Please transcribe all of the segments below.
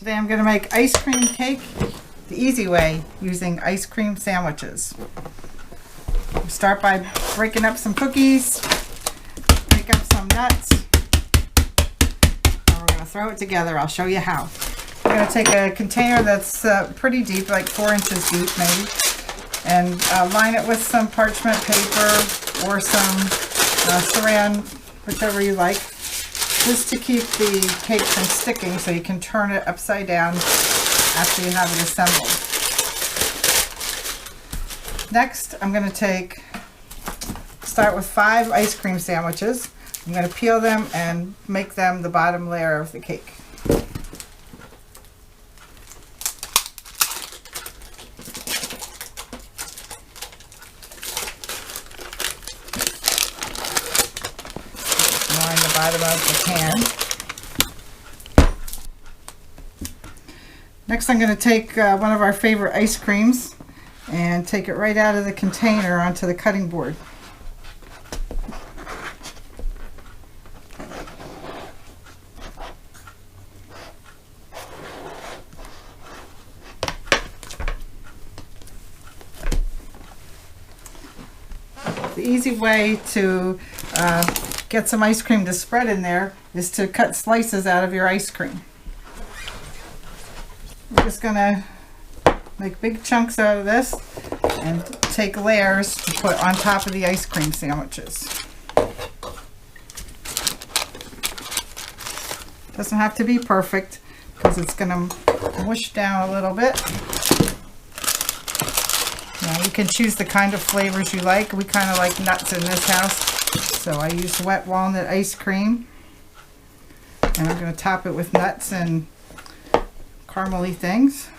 Today I'm going to make ice cream cake the easy way using ice cream sandwiches. We start by breaking up some cookies, break up some nuts, and we're going to throw it together. I'll show you how. I'm going to take a container that's pretty deep, like 4 inches deep maybe, and line it with some parchment paper or some saran, whichever you like, just to keep the cake from sticking, so you can turn it upside down after you have it assembled. Next, I'm going to start with 5 ice cream sandwiches. I'm going to peel them and make them the bottom layer of the cake. Line the bottom of the pan. Next, I'm going to take one of our favorite ice creams and take it right out of the container onto the cutting board. The easy way to get some ice cream to spread in there is to cut slices out of your ice cream. We're just going to make big chunks out of this and take layers to put on top of the ice cream sandwiches. Doesn't have to be perfect because it's going to mush down a little bit. Now you can choose the kind of flavors you like. We kind of like nuts in this house, so I use wet walnut ice cream, and I'm going to top it with nuts and caramely things.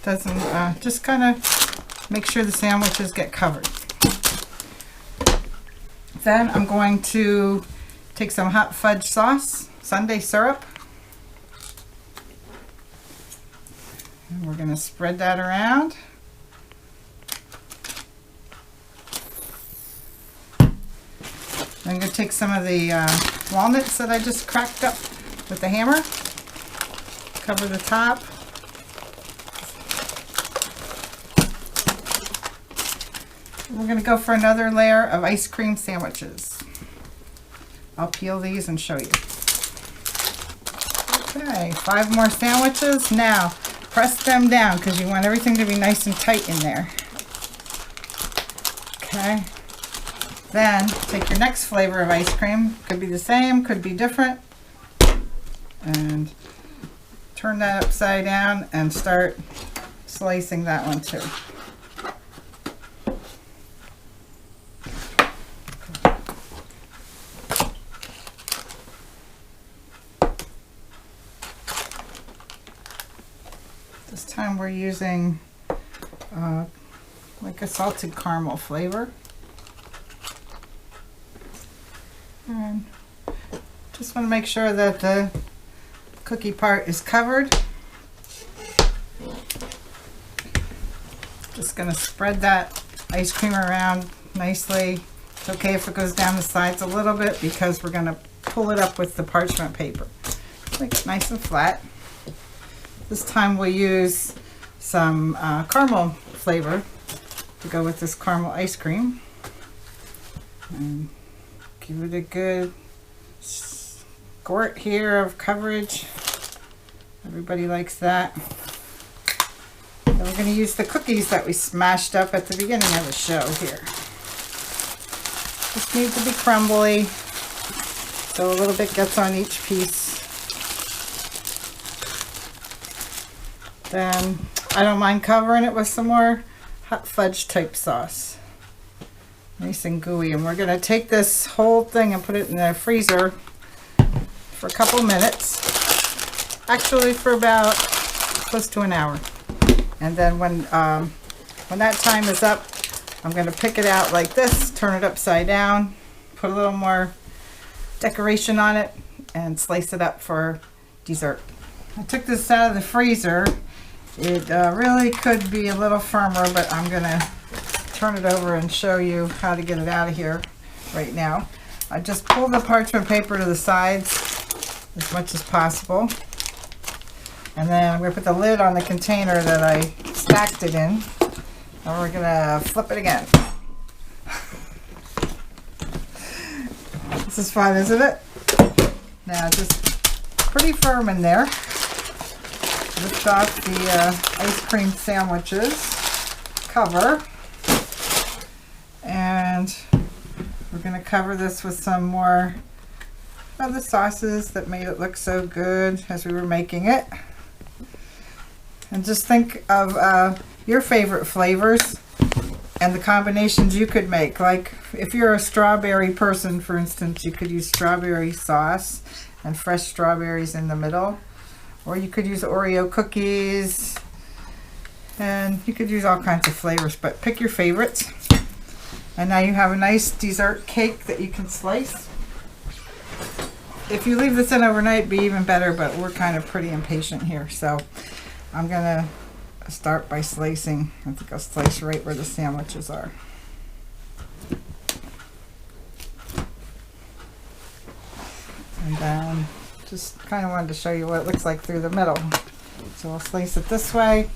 Doesn't just kind of make sure the sandwiches get covered. Then I'm going to take some hot fudge sauce, sundae syrup, and we're going to spread that around. I'm going to take some of the walnuts that I just cracked up with the hammer, cover the top. We're going to go for another layer of ice cream sandwiches. I'll peel these and show you. Okay, 5 more sandwiches. Now, press them down because you want everything to be nice and tight in there. Okay. Then, take your next flavor of ice cream. Could be the same, could be different. And turn that upside down and start slicing that one too. This time we're using like a salted caramel flavor. And just want to make sure that the cookie part is covered. Just going to spread that ice cream around nicely. It's okay if it goes down the sides a little bit because we're going to pull it up with the parchment paper. Make it nice and flat. This time we'll use some caramel flavor to go with this caramel ice cream. And give it a good squirt here of coverage. Everybody likes that. Then we're going to use the cookies that we smashed up at the beginning of the show here. Just need to be crumbly, so a little bit gets on each piece. Then I don't mind covering it with some more hot fudge type sauce. Nice and gooey. And we're going to take this whole thing and put it in the freezer for a couple minutes. Actually for about close to an hour. And then when that time is up, I'm going to pick it out like this, turn it upside down, put a little more decoration on it, and slice it up for dessert. I took this out of the freezer. It really could be a little firmer, but I'm going to turn it over and show you how to get it out of here right now. I just pull the parchment paper to the sides as much as possible. And then I'm going to put the lid on the container that I stacked it in. And we're going to flip it again. This is fun, isn't it? Now just pretty firm in there. Lift off the ice cream sandwiches cover. And we're going to cover this with some more of the sauces that made it look so good as we were making it. And just think of your favorite flavors and the combinations you could make. Like if you're a strawberry person, for instance, you could use strawberry sauce and fresh strawberries in the middle. Or you could use Oreo cookies. And you could use all kinds of flavors, but pick your favorites. And now you have a nice dessert cake that you can slice. If you leave this in overnight, it'd be even better, but we're kind of pretty impatient here. So I'm going to start by slicing. I think I'll slice right where the sandwiches are. And then just kind of wanted to show you what it looks like through the middle. So I'll slice it this way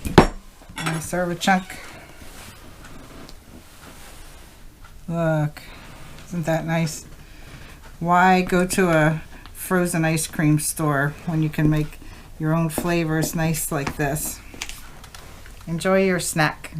and serve a chunk. Look, isn't that nice? Why go to a frozen ice cream store when you can make your own flavors nice like this? Enjoy your snack.